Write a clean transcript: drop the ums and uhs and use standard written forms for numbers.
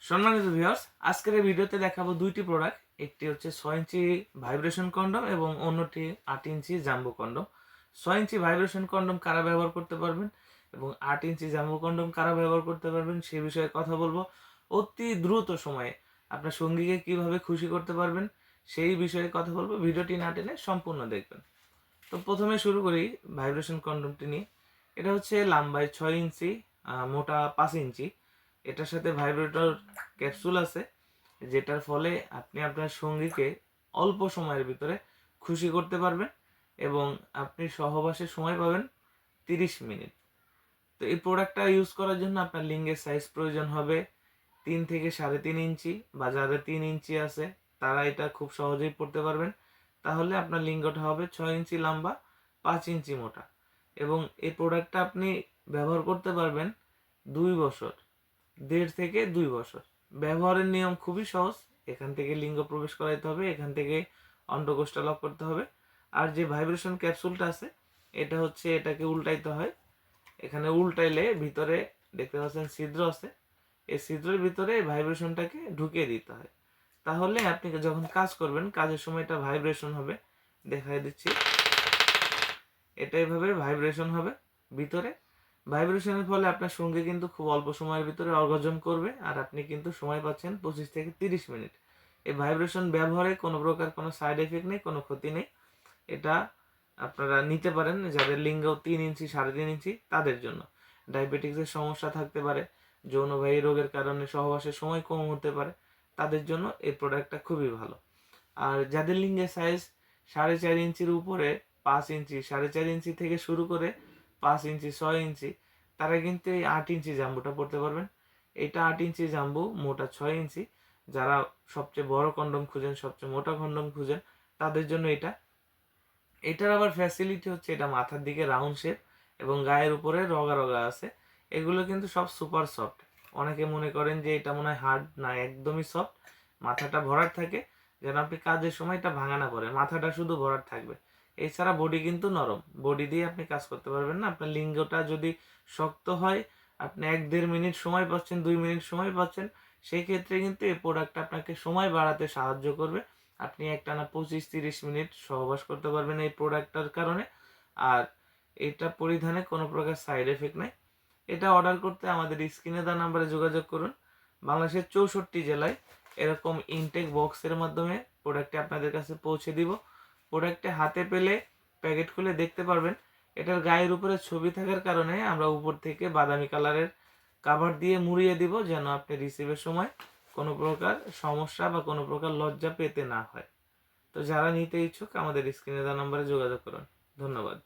সম্মানিত ভিউয়ার্স, আজকের এই ভিডিওতে দেখাবো দুইটি প্রোডাক্ট। একটি হচ্ছে 6 ইঞ্চি ভাইব্রেশন কন্ডম এবং অন্যটি 8 ইঞ্চি জাম্বো কন্ডম। 6 ইঞ্চি ভাইব্রেশন কন্ডম কারা ব্যবহার করতে পারবেন এবং 8 ইঞ্চি জাম্বো কন্ডম কারা ব্যবহার করতে পারবেন সে বিষয়ে কথা বলবো। অতি দ্রুত সময়ে আপনার সঙ্গীকে কিভাবে খুশি করতে পারবেন সেই বিষয়ে কথা বলবো। ভিডিওটি না টেনে সম্পূর্ণ দেখবেন। তো প্রথমে শুরু করি ভাইব্রেশন কন্ডমটি নিয়ে। এটা হচ্ছে লম্বায় 6 ইঞ্চি, মোটা 5 ইঞ্চি। এটার সাথে ভাইব্রেটর ক্যাপসুল আছে, যেটার ফলে আপনি আপনার সঙ্গীকে অল্প সময়ের ভিতরে খুশি করতে পারবেন এবং আপনি সহবাসে সময় পাবেন 30 মিনিট। তো এই প্রোডাক্টটা ইউজ করার জন্য আপনার লিঙ্গের সাইজ প্রয়োজন হবে 3 থেকে 3.5 ইঞ্চি, বা যাদের 3 ইঞ্চি আছে তারা এটা খুব সহজেই পড়তে পারবেন। তাহলে আপনার লিঙ্গটা হবে 6 ইঞ্চি লম্বা, 5 ইঞ্চি মোটা। এবং এই প্রোডাক্টটা আপনি ব্যবহার করতে পারবেন 2 বছর, 1.5 থেকে 2 বছর। ব্যবহারের নিয়ম খুবই সহজ। এখান থেকে লিঙ্গ প্রবেশ করাইতে হবে, এখান থেকে অন্ডকোষটা লক করতে হবে। আর যে ভাইব্রেশন ক্যাপসুলটা আছে এটা হচ্ছে, এটাকে উল্টাইতে হয়। এখানে উল্টাইলে ভিতরে দেখতে পাচ্ছেন ছিদ্র আছে, এই ছিদ্রের ভিতরে ভাইব্রেশনটাকে ঢুকিয়ে দিতে হয়। তাহলে আপনি যখন কাজ করবেন, কাজের সময় এটা ভাইব্রেশন হবে। দেখাই দিচ্ছি, এটা এভাবে ভাইব্রেশন হবে ভিতরে। ভাইব্রেশনের ফলে আপনার সঙ্গী কিন্তু খুব অল্প সময়ের ভিতরে অর্গাজম করবে, আর আপনি কিন্তু সময় পাচ্ছেন 25 থেকে 30 মিনিট। এই ভাইব্রেশন ব্যবহারে কোনো প্রকার কোনো সাইড এফেক্ট নেই, কোনো ক্ষতি নেই। এটা আপনারা নিতে পারেন যাদের লিঙ্গ 3 ইঞ্চি 3.5 ইঞ্চি তাদের জন্য। ডায়াবেটিক্সের সমস্যা থাকতে পারে, যৌনবাহী রোগের কারণে সহবাসের সময় কম হতে পারে, তাদের জন্য এই প্রোডাক্টটা খুবই ভালো। আর যাদের লিঙ্গের সাইজ 4.5 ইঞ্চির উপরে, 5 ইঞ্চি, 4.5 ইঞ্চি থেকে শুরু করে 5 ইঞ্চি 6 ইঞ্চি, তারা কিন্তু এই 8 ইঞ্চি জাম্বুটা পড়তে পারবেন। এটা 8 ইঞ্চি জাম্বু, মোটা 6 ইঞ্চি। যারা সবচেয়ে বড় কন্ডম খুঁজেন, সবচেয়ে মোটা কন্ডম খুঁজেন, তাদের জন্য এটা। এটার আবার ফ্যাসিলিটি হচ্ছে এটা মাথার দিকে রাউন্ড শেপ এবং গায়ের উপরে রগা রগা আছে। এগুলো কিন্তু সব সুপার সফট। অনেকে মনে করেন যে এটা মনে হয় হার্ড, না, একদমই সফট। মাথাটা ভরাট থাকে, যেন আপনি কাজের সময় এটা ভাঙা না পড়ে, মাথাটা শুধু ভরাট থাকবে। এছাড়া বডি কিন্তু নরম, বডি দিয়ে আপনি কাজ করতে পারবেন না। আপনার লিঙ্গটা যদি শক্ত হয়, আপনি 1-1.5 মিনিট সময় পাচ্ছেন, 2 মিনিট সময় পাচ্ছেন, সেই ক্ষেত্রে কিন্তু এই প্রোডাক্টটা আপনাকে সময় বাড়াতে সাহায্য করবে। আপনি একটানা 25-30 মিনিট সহবাস করতে পারবেন এই প্রোডাক্টটার কারণে। আর এটা পরিধানে কোনো প্রকার সাইড এফেক্ট নাই। এটা অর্ডার করতে আমাদের স্ক্রিনে দেওয়া নাম্বারে যোগাযোগ করুন। বাংলাদেশের 64 জেলায় এরকম ইনটেক বক্সের মাধ্যমে প্রোডাক্টটি আপনাদের কাছে পৌঁছে দিব। প্রোডাক্টটি হাতে পেলে প্যাকেট খুলে দেখতে পারবেন। এটার গায়ের উপরে ছবি থাকার কারণে আমরা উপর থেকে বাদামি কালারের কাভার দিয়ে মুড়িয়ে দিব, যেন আপনি রিসিভের সময় কোনো প্রকার সমস্যা বা কোনো প্রকার লজ্জা পেতে না হয়। তো যারা নিতে ইচ্ছুক আমাদের স্ক্রিনে দেওয়া নম্বরে যোগাযোগ করুন। ধন্যবাদ।